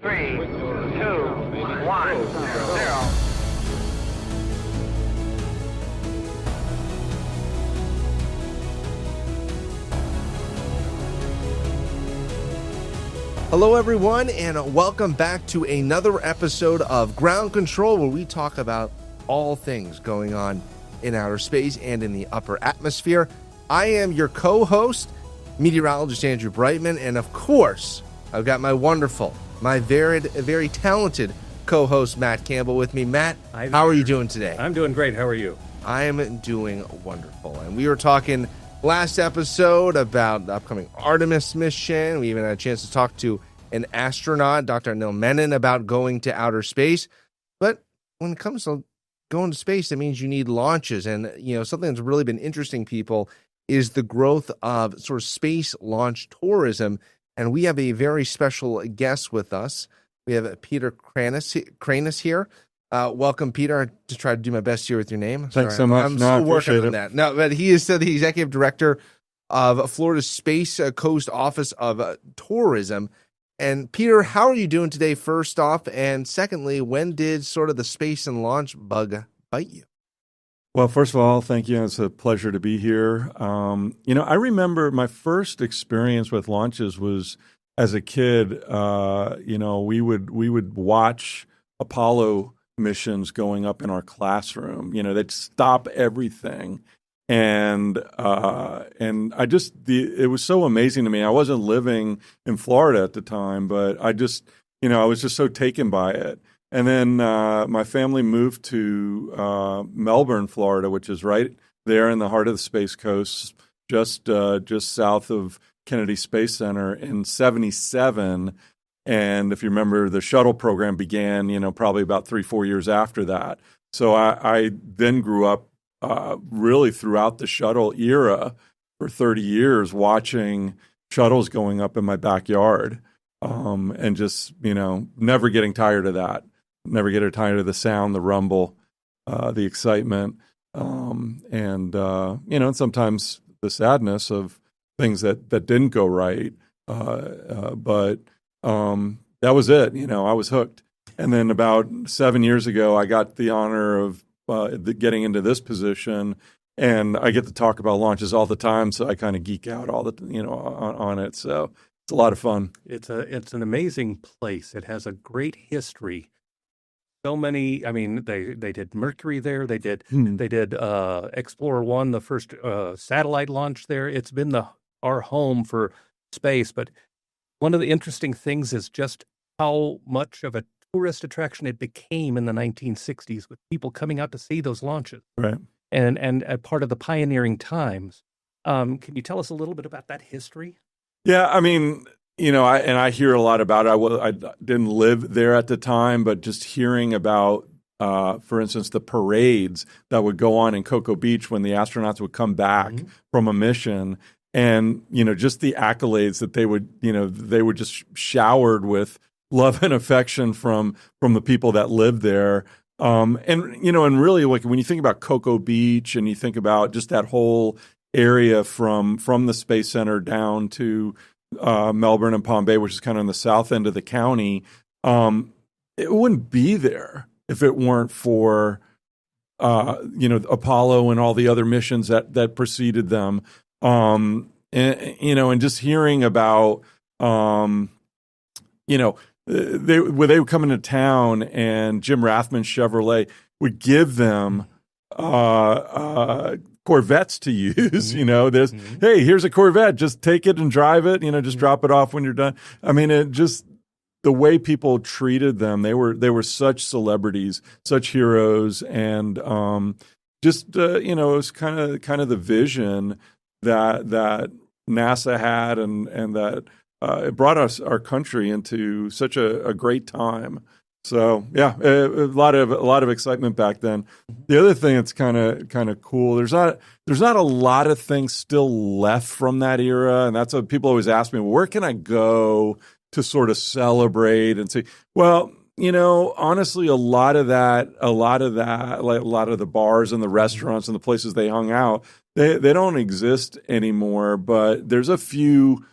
Three, two, one, zero. Hello, everyone, and welcome back to another episode of Ground Control, where we talk about all things going on in outer space and in the upper atmosphere. I am your co-host, meteorologist Andrew Brightman, and of course, I've got my wonderful, my very talented co-host Matt Campbell with me. Matt, how are you doing today? I'm doing great. How are you? I am doing wonderful, and we were talking last episode about the upcoming Artemis mission. We even had a chance to talk to an astronaut, Dr. Neil Menon, about going to outer space. But when it comes to going to space, that means you need launches. And, something that's really been interesting, people, is the growth of sort of space launch tourism. And we have a very special guest with us. We have Peter Kranis here. Welcome, Peter. I just try to do my best here with your name. Thanks so much. I'm still working on that. No, but he is the executive director of Florida's Space Coast Office of Tourism. And Peter, how are you doing today, first off? And secondly, when did sort of the space and launch bug bite you? Well, first of all, thank you. It's a pleasure to be here. I remember my first experience with launches was as a kid. We would watch Apollo missions going up in our classroom. They'd stop everything. And it was so amazing to me. I wasn't living in Florida at the time, but I was just so taken by it. And then my family moved to Melbourne, Florida, which is right there in the heart of the Space Coast, just south of Kennedy Space Center in '77. And if you remember, the shuttle program began, probably about 3-4 years after that. So I then grew up really throughout the shuttle era for 30 years, watching shuttles going up in my backyard, and just, never getting tired of that, never getting tired of the sound, the rumble, the excitement, and sometimes the sadness of things that didn't go right. But that was it. I was hooked. And then about 7 years ago, I got the honor of getting into this position, and I get to talk about launches all the time. So I kind of geek out on it. So it's a lot of fun. It's an amazing place. It has a great history. So many. I mean, they did Mercury there. They did Explorer 1, the first satellite launch there. It's been our home for space. But one of the interesting things is just how much of a tourist attraction it became in the 1960s, with people coming out to see those launches, right? And a part of the pioneering times. Can you tell us a little bit about that history? Yeah, I mean, I hear a lot about it. I didn't live there at the time, but just hearing about, for instance, the parades that would go on in Cocoa Beach when the astronauts would come back from a mission. And, just the accolades that they were just showered with love and affection from the people that lived there. And really, like, when you think about Cocoa Beach and you think about just that whole area from the Space Center down to Melbourne and Palm Bay, which is kind of on the south end of the county, it wouldn't be there if it weren't for, Apollo and all the other missions that preceded them. And just hearing about, they would come into town, and Jim Rathman Chevrolet would give them Corvettes to use. Hey, here's a Corvette. Just take it and drive it. Just drop it off when you're done. I mean, it just the way people treated them. They were such celebrities, such heroes, and it was kind of the vision that NASA had, and that it brought our country into such a great time. So yeah, a lot of excitement back then. The other thing that's kind of cool, there's not a lot of things still left from that era, and that's what people always ask me. Well, where can I go to sort of celebrate and say? Well, honestly, a lot of that, like a lot of the bars and the restaurants and the places they hung out, they don't exist anymore. But there's a few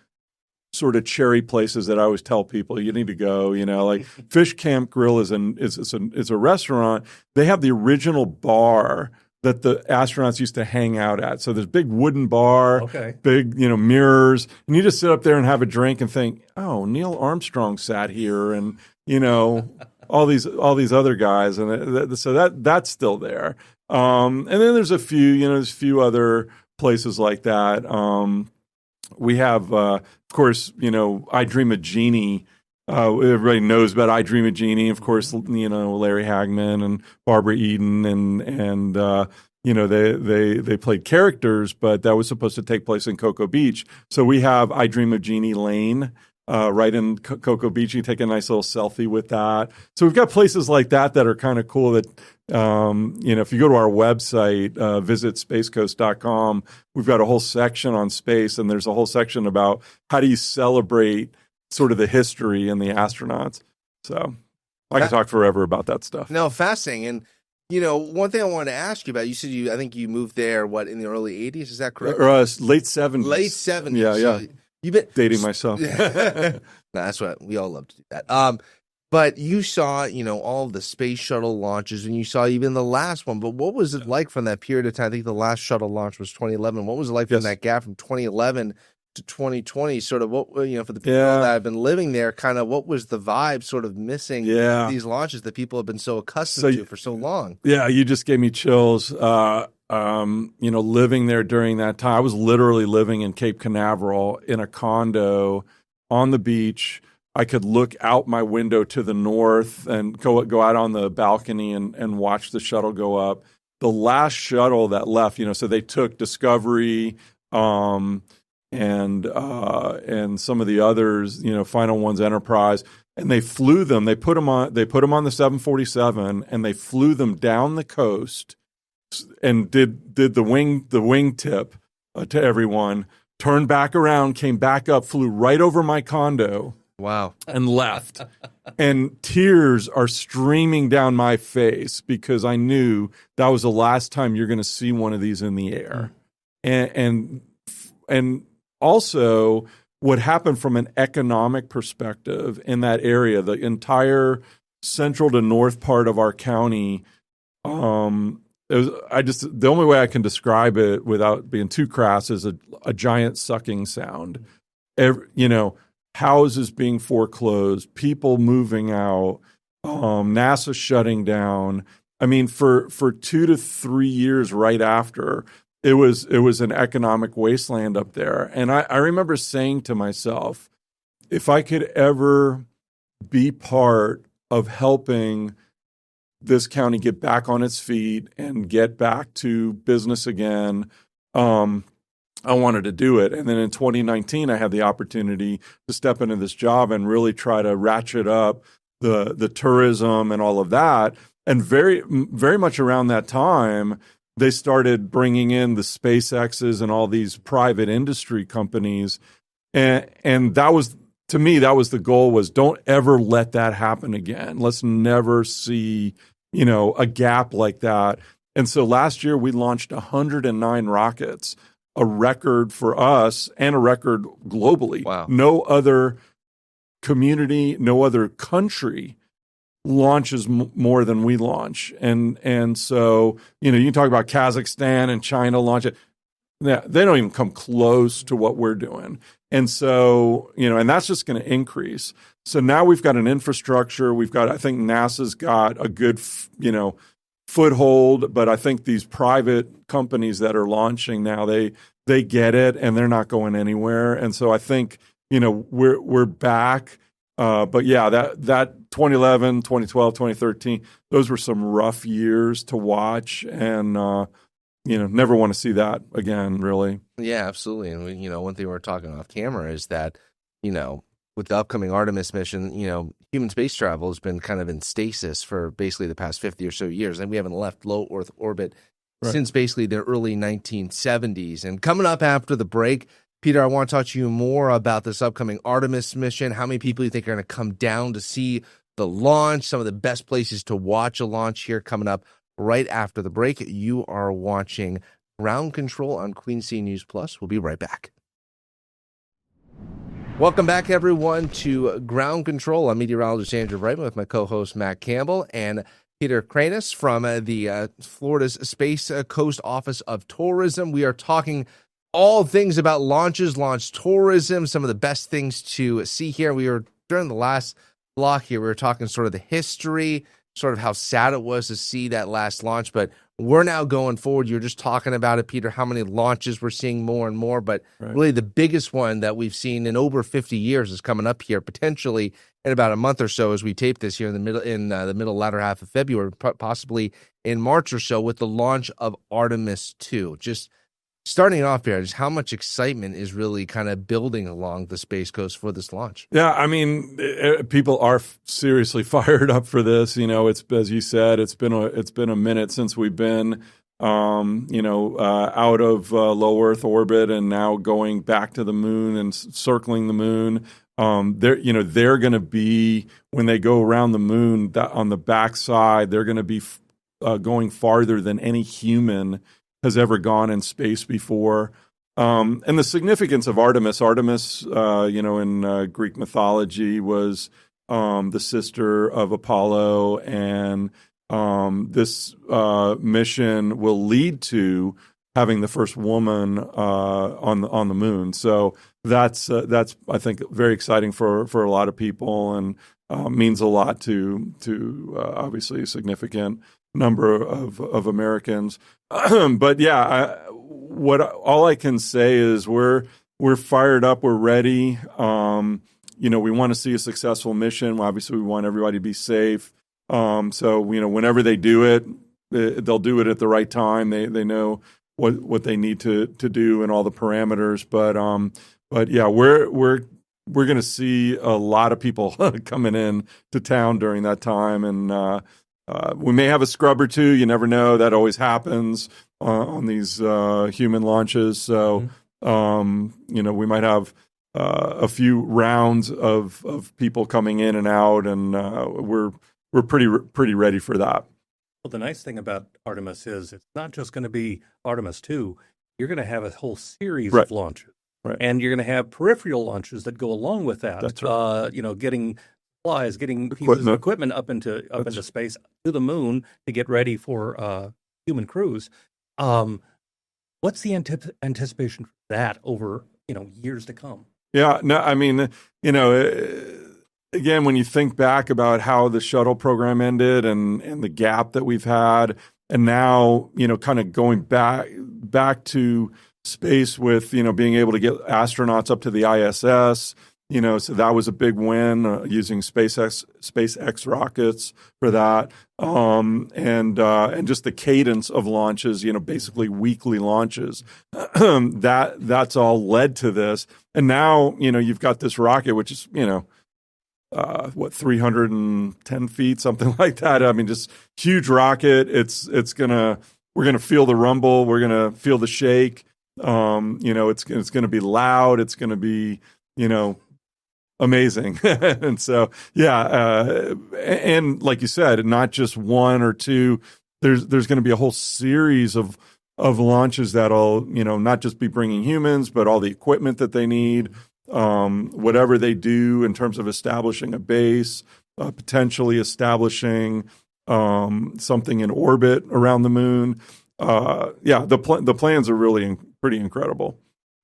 sort of cherry places that I always tell people you need to go. Like Fish Camp Grill is a restaurant. They have the original bar that the astronauts used to hang out at. So there's big wooden bar, big mirrors, and you just sit up there and have a drink and think, oh, Neil Armstrong sat here, and all these other guys, and so that's still there. And then there's a few other places like that. We have, of course, I Dream of Jeannie. Everybody knows about I Dream of Jeannie. Of course, Larry Hagman and Barbara Eden, and they played characters, but that was supposed to take place in Cocoa Beach. So we have I Dream of Jeannie Lane. Right in Cocoa Beach, you take a nice little selfie with that. So we've got places like that are kind of cool that, if you go to our website, visit spacecoast.com, we've got a whole section on space, and there's a whole section about how do you celebrate sort of the history and the astronauts. So I can talk forever about that stuff. No, fascinating. And, one thing I wanted to ask you about, you said I think you moved there, in the early 80s? Is that correct? Late 70s. Late 70s. Yeah. So you've been dating myself. No, that's what we all love to do that. But you saw, all of the space shuttle launches, and you saw even the last one. But what was it like from that period of time? I think the last shuttle launch was 2011. What was it like from that gap from 2011 to 2020? Sort of what, for the people that have been living there, kind of what was the vibe sort of missing these launches that people have been so accustomed to for so long? Yeah, you just gave me chills. Living there during that time, I was literally living in Cape Canaveral in a condo on the beach. I could look out my window to the north and go out on the balcony and watch the shuttle go up. The last shuttle that left, so they took Discovery and some of the others, final ones, Enterprise, and they flew them. They put them on the 747, and they flew them down the coast and did the wing tip to everyone, turned back around, came back up, flew right over my condo. Wow. And left. And tears are streaming down my face because I knew that was the last time you're going to see one of these in the air. And also what happened from an economic perspective in that area, the entire central to north part of our county, the only way I can describe it without being too crass is a giant sucking sound. Houses being foreclosed, people moving out, NASA shutting down. I mean, for 2 to 3 years right after, it was an economic wasteland up there. And I remember saying to myself, if I could ever be part of helping this county get back on its feet and get back to business again, I wanted to do it. And then in 2019, I had the opportunity to step into this job and really try to ratchet up the tourism and all of that. And very, very much around that time, they started bringing in the SpaceXs and all these private industry companies. And that was, to me, that was the goal, was don't ever let that happen again. Let's never see, a gap like that. And so last year we launched 109 rockets, a record for us and a record globally. Wow. No other community, no other country launches more than we launch. And so, you can talk about Kazakhstan and China launch it. They don't even come close to what we're doing. And so, and that's just going to increase. So now we've got an infrastructure. I think NASA's got a good, foothold, but I think these private companies that are launching now, they get it and they're not going anywhere. And so I think, we're back. But yeah, that 2011, 2012, 2013, those were some rough years to watch, and never want to see that again, really. Yeah, absolutely. And one thing we're talking off camera is that, with the upcoming Artemis mission, human space travel has been kind of in stasis for basically the past 50 or so years, and we haven't left low Earth orbit since basically the early 1970s. And coming up after the break, Peter, I want to talk to you more about this upcoming Artemis mission. How many people you think are going to come down to see the launch, some of the best places to watch a launch here, coming up right after the break. You are watching Ground Control on Queen City News Plus. We'll be right back. Welcome back, everyone, to Ground Control. I'm meteorologist Andrew Brightman with my co-host Matt Campbell and Peter Kranis from the Florida's Space Coast Office of Tourism. We are talking all things about launches, launch tourism, some of the best things to see here. We were, during the last block here, we were talking sort of the history, sort of how sad it was to see that last launch, but we're now going forward. You're just talking about it, Peter, how many launches we're seeing more and more, but really the biggest one that we've seen in over 50 years is coming up here potentially in about a month or so as we tape this here in the middle latter half of February, possibly in March or so, with the launch of Artemis 2. Just starting off here, just how much excitement is really kind of building along the Space Coast for this launch? Yeah, I mean, people are seriously fired up for this. You know, it's, as you said, it's been a minute since we've been, out of low Earth orbit and now going back to the moon and circling the moon. They're going to be, when they go around the moon, that on the backside, they're going to be going farther than any human has ever gone in space before. And the significance of Artemis, in Greek mythology was the sister of Apollo, and this mission will lead to having the first woman on the moon. So that's I think very exciting for a lot of people, and means a lot to obviously a significant number of Americans. But yeah, all I can say is we're fired up, we're ready. We want to see a successful mission. Obviously, we want everybody to be safe. So whenever they do it, they'll do it at the right time. They know what they need to do and all the parameters. But yeah, we're going to see a lot of people coming in to town during that time, and we may have a scrub or two. You never know. That always happens on these human launches. So, we might have a few rounds of people coming in and out, and we're pretty ready for that. Well, the nice thing about Artemis is it's not just going to be Artemis 2. You're going to have a whole series of launches. Right. And you're going to have peripheral launches that go along with that. That's right. Getting supplies, getting pieces of equipment up into space to the moon to get ready for human crews. What's the anticipation for that over years to come? Yeah, no, I mean, again, when you think back about how the shuttle program ended and the gap that we've had, and now kind of going back to space with being able to get astronauts up to the ISS. So that was a big win, using SpaceX rockets for that, and just the cadence of launches, basically weekly launches. That's all led to this, and now you've got this rocket, which is 310 feet, something like that. I mean, just huge rocket. We're gonna feel the rumble. We're gonna feel the shake. It's gonna be loud. It's gonna be amazing. And so, yeah. And like you said, not just one or two, there's going to be a whole series of launches that'll, not just be bringing humans, but all the equipment that they need, whatever they do in terms of establishing a base, potentially establishing, something in orbit around the moon. The plans are really pretty incredible.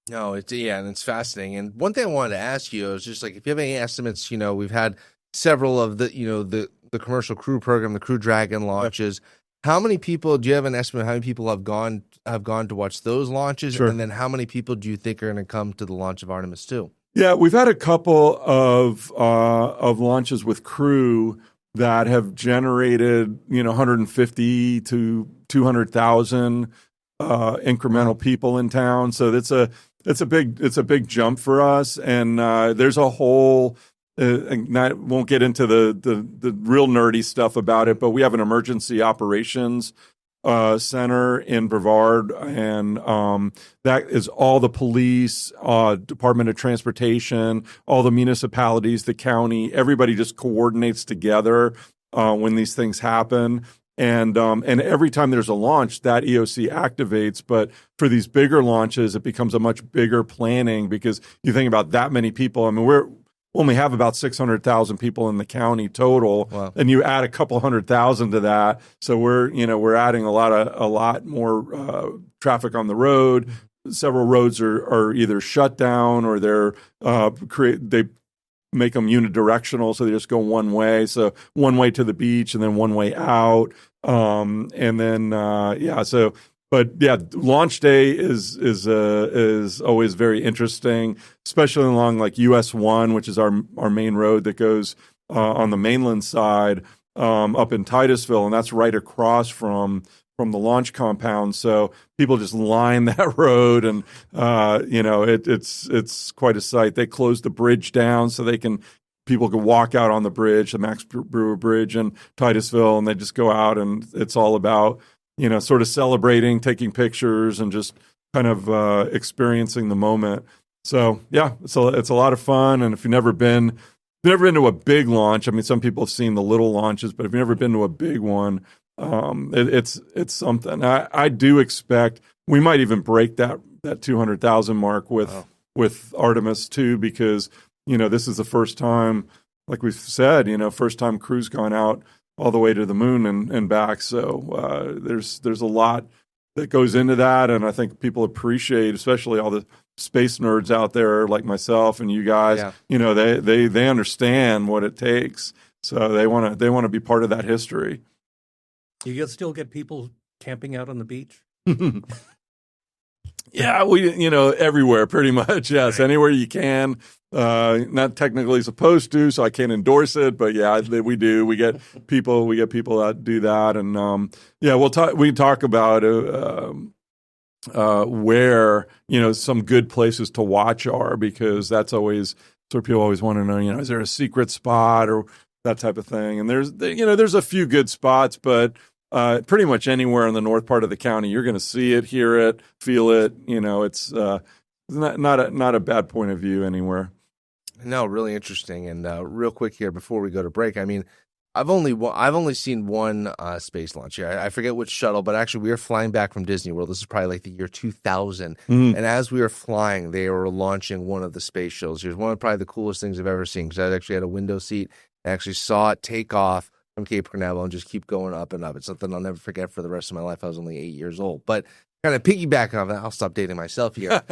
No, and it's fascinating. And one thing I wanted to ask you is just like, if you have any estimates, we've had several of the commercial Crew program, the Crew Dragon launches. How many people, do you have an estimate of how many people have gone to watch those launches? Sure. And then how many people do you think are going to come to the launch of Artemis 2? Yeah, we've had a couple of launches with Crew that have generated, 150 to 200,000 incremental people in town. So it's a big jump for us, and there's a whole. I won't get into the real nerdy stuff about it, but we have an emergency operations center in Brevard, and that is all the police, Department of Transportation, all the municipalities, the county. Everybody just coordinates together when these things happen. And every time there's a launch, that EOC activates. But for these bigger launches, it becomes a much bigger planning because you think about that many people. I mean, we only have about 600,000 people in the county total, Wow. and you add a couple 100,000 to that. So we're adding a lot more traffic on the road. Several roads are either shut down or they make them unidirectional, so they just go one way. So one way to the beach and then one way out. Launch day is always very interesting, especially along like US 1, which is our main road that goes on the mainland side up in Titusville, and that's right across from the launch compound. So people just line that road, and it's quite a sight. They close the bridge down so people can walk out on the bridge, the Max Brewer Bridge in Titusville, and they just go out, and it's all about sort of celebrating, taking pictures, and just kind of experiencing the moment. So yeah, it's a lot of fun. And if you've never been to a big launch, I mean, some people have seen the little launches, but if you've never been to a big one, it's something. I do expect we might even break that 200,000 mark with Artemis too, because this is the first time, like we've said, first time crew's gone out all the way to the moon and back. So there's a lot that goes into that, and I think people appreciate, especially all the space nerds out there like myself and you guys. Yeah. They understand what it takes, so they want to be part of that history. You still get people camping out on the beach? Yeah, we everywhere pretty much. Yes, right. Anywhere you can. Not technically supposed to, so I can't endorse it, but yeah, we do. We get people that do that, and we can talk about where some good places to watch are, because that's always sort of people always want to know. Is there a secret spot or that type of thing? And there's a few good spots, but pretty much anywhere in the north part of the county, you're going to see it, hear it, feel it. It's not a bad point of view anywhere. No, really interesting. And real quick here before we go to break, I mean, I've only seen one space launch here. I forget which shuttle, but actually we were flying back from Disney World. This is probably like the year 2000. Mm. And as we were flying, they were launching one of the space shuttles. It was one of probably the coolest things I've ever seen, because I actually had a window seat. I actually saw it take off from Cape Canaveral and just keep going up and up. It's something I'll never forget for the rest of my life. I was only 8 years old. But kind of piggybacking off that, I'll stop dating myself here.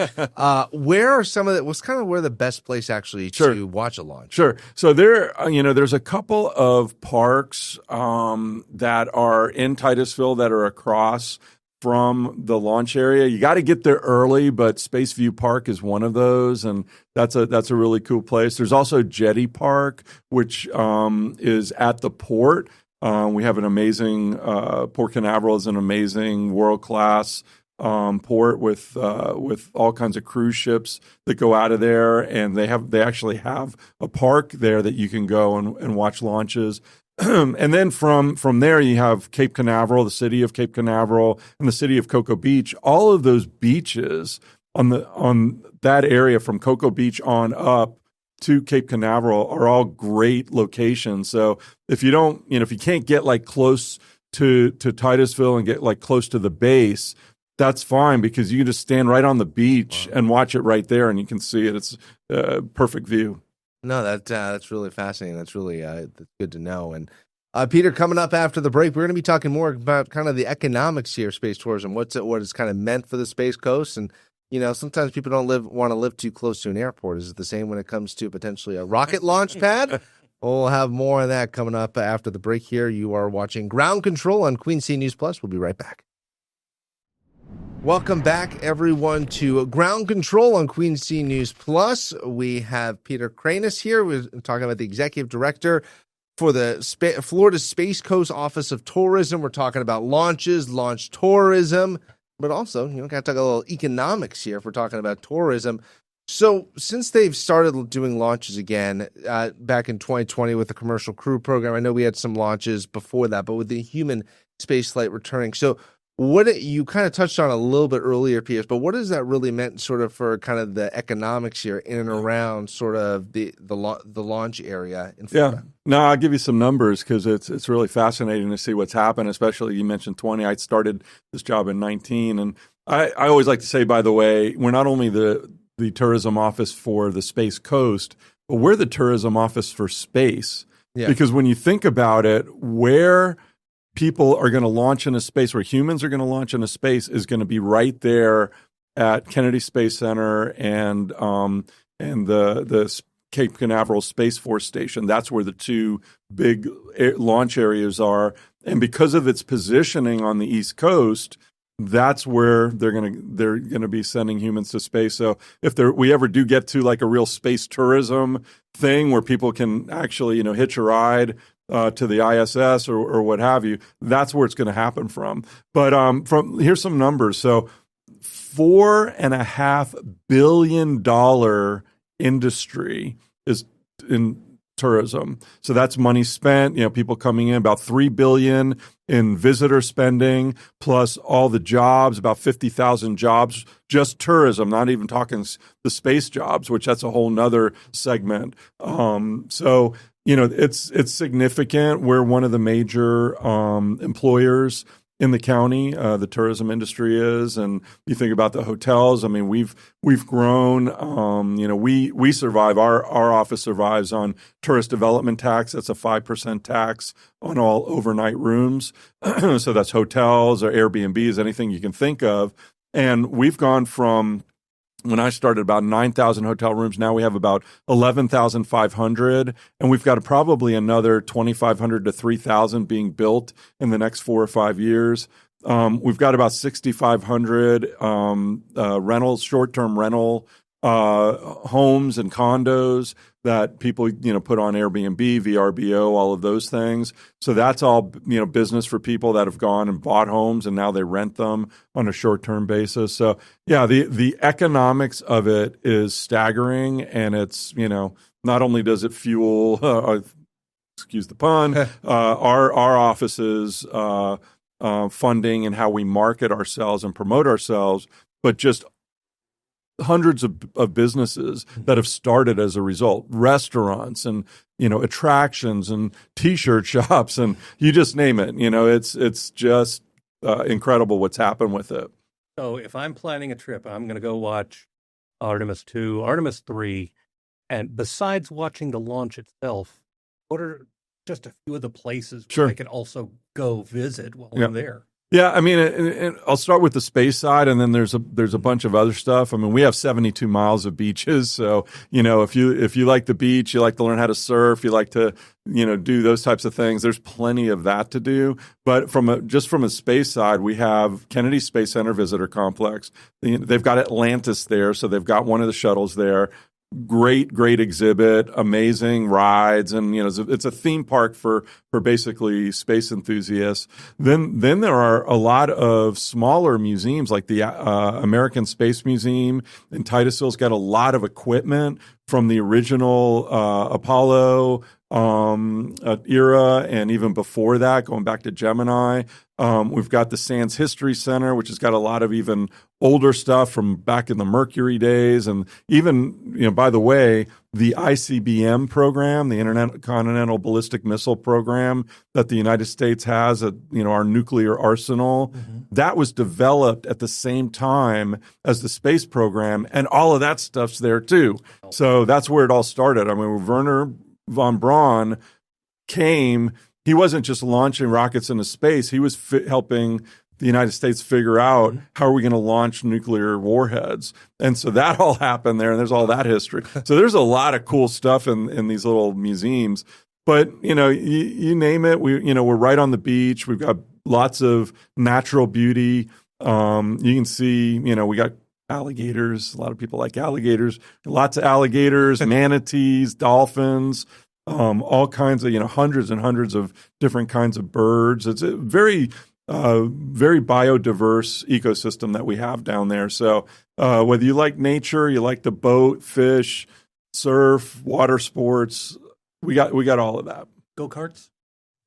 Where are some of the, what's kind of where the best place actually to watch a launch? Sure. So there's a couple of parks that are in Titusville that are across from the launch area. You got to get there early, but Spaceview Park is one of those, and that's a really cool place. There's also Jetty Park, which is at the port. We have an amazing Port Canaveral is an amazing world-class port with all kinds of cruise ships that go out of there, and they actually have a park there that you can go and watch launches. And then from there, you have Cape Canaveral, the city of Cape Canaveral, and the city of Cocoa Beach. All of those beaches on that area from Cocoa Beach on up to Cape Canaveral are all great locations. So if you can't get like close to Titusville and get like close to the base, that's fine, because you can just stand right on the beach and watch it right there, and you can see it. It's a perfect view. No, that's really fascinating. That's really that's good to know. And Peter, coming up after the break, we're going to be talking more about kind of the economics here of space tourism. What it's kind of meant for the Space Coast, and sometimes people don't want to live too close to an airport. Is it the same when it comes to potentially a rocket launch pad? We'll have more of that coming up after the break. Here, you are watching Ground Control on Queen City News Plus. We'll be right back. Welcome back, everyone, to Ground Control on Queen City News Plus. We have Peter Kranis here. We're talking about the executive director for the Florida Space Coast Office of Tourism. We're talking about launches, launch tourism, but also, got to talk a little economics here if we're talking about tourism. So since they've started doing launches again back in 2020 with the Commercial Crew Program, I know we had some launches before that, but with the human spaceflight returning. So What you kind of touched on a little bit earlier, P.S., but what does that really meant sort of for kind of the economics here in and around sort of the launch area in Florida? Yeah. No, I'll give you some numbers because it's really fascinating to see what's happened, especially you mentioned 20. I started this job in 19. And I always like to say, by the way, we're not only the tourism office for the Space Coast, but we're the tourism office for space. Yeah. Because when you think about it, where people are going to launch in a space, where humans are going to launch in a space, is going to be right there at Kennedy Space Center and the Cape Canaveral Space Force Station. That's where the two big launch areas are. And because of its positioning on the East Coast, that's where they're gonna be sending humans to space. So if we ever do get to like a real space tourism thing where people can actually hitch a ride to the ISS or what have you, that's where it's going to happen from. But here's some numbers. So $4.5 billion industry is in tourism. So that's money spent, people coming in, about $3 billion in visitor spending, plus all the jobs, about 50,000 jobs, just tourism, not even talking the space jobs, which that's a whole nother segment. So, it's significant. We're one of the major employers in the county, the tourism industry is, and you think about the hotels. I mean, we've grown. We survive. Our office survives on tourist development tax. That's a 5% tax on all overnight rooms. So that's hotels or Airbnbs, anything you can think of. And we've gone from, when I started, about 9,000 hotel rooms. Now we have about 11,500, and we've got probably another 2,500 to 3,000 being built in the next 4 or 5 years. We've got about 6,500 short-term rental homes and condos that people put on Airbnb, VRBO, all of those things. So that's all business for people that have gone and bought homes and now they rent them on a short-term basis. So yeah, the economics of it is staggering, and it's not only does it fuel excuse the pun our offices funding and how we market ourselves and promote ourselves, but just hundreds of businesses that have started as a result, restaurants and attractions and T-shirt shops and you just name it. It's just incredible what's happened with it. So if I'm planning a trip, I'm going to go watch Artemis 2, Artemis 3, and besides watching the launch itself, what are just a few of the places where I can also go visit while I'm there? Yeah, I mean, and I'll start with the space side, and then there's a bunch of other stuff. I mean, we have 72 miles of beaches, so if you like the beach, you like to learn how to surf, you like to do those types of things. There's plenty of that to do. But from a space side, we have Kennedy Space Center Visitor Complex. They've got Atlantis there, so they've got one of the shuttles there. Great exhibit, amazing rides, and it's a theme park for basically space enthusiasts. Then there are a lot of smaller museums, like the American Space Museum in Titusville's got a lot of equipment from the original Apollo era, and even before that, going back to Gemini. We've got the Sands History Center, which has got a lot of even older stuff from back in the Mercury days. And even, by the way, the ICBM program, the Intercontinental Ballistic Missile program that the United States has at, our nuclear arsenal, that was developed at the same time as the space program. And all of that stuff's there too. So that's where it all started. I mean, Wernher von Braun came. He wasn't just launching rockets into space. He was helping the United States figure out how are we going to launch nuclear warheads. And so that all happened there, and there's all that history. So there's a lot of cool stuff in these little museums. But, you name it, we're right on the beach. We've got lots of natural beauty. You can see, we got alligators. A lot of people like alligators. Lots of alligators, manatees, dolphins. All kinds of, hundreds and hundreds of different kinds of birds. It's a very biodiverse ecosystem that we have down there. So whether you like nature, you like to boat, fish, surf, water sports, we got all of that. Go-karts?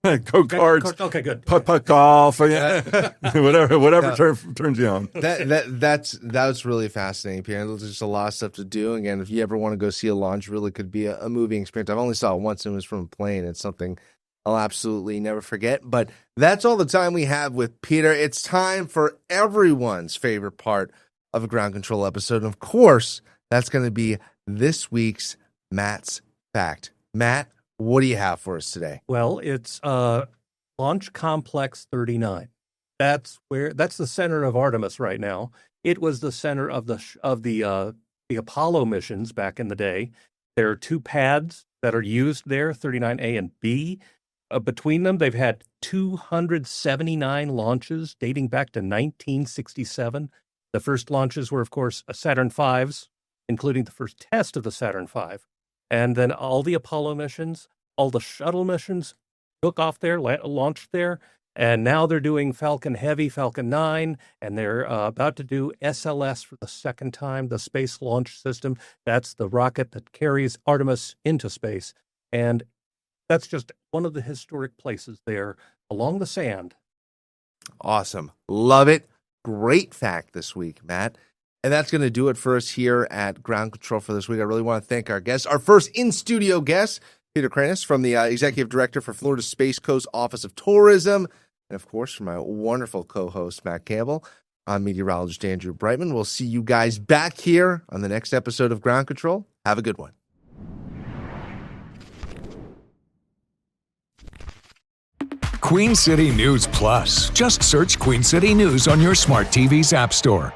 Go-karts, Okay, good. putt-putt golf, whatever turns you on. That's really fascinating, Pierre. There's just a lot of stuff to do. Again, if you ever want to go see a launch, really could be a moving experience. I've only saw it once, and it was from a plane. It's something I'll absolutely never forget. But that's all the time we have with Peter. It's time for everyone's favorite part of a Ground Control episode. And of course, that's going to be this week's Matt's Fact. Matt, what do you have for us today? Well, it's Launch Complex 39. That's the center of Artemis right now. It was the center of the Apollo missions back in the day. There are 2 pads that are used there, 39A and B. Between them, they've had 279 launches dating back to 1967. The first launches were, of course, Saturn V's, including the first test of the Saturn V. And then all the Apollo missions, all the shuttle missions took off there, launched there. And now they're doing Falcon Heavy, Falcon 9, and they're about to do SLS for the second time, the Space Launch System. That's the rocket that carries Artemis into space. And that's just one of the historic places there along the sand. Awesome. Love it. Great fact this week, Matt. And that's going to do it for us here at Ground Control for this week. I really want to thank our guests. Our first in-studio guest, Peter Kranis, from the Executive Director for Florida Space Coast Office of Tourism. And, of course, from my wonderful co-host, Matt Campbell. I'm meteorologist Andrew Brightman. We'll see you guys back here on the next episode of Ground Control. Have a good one. Queen City News Plus. Just search Queen City News on your smart TV's app store.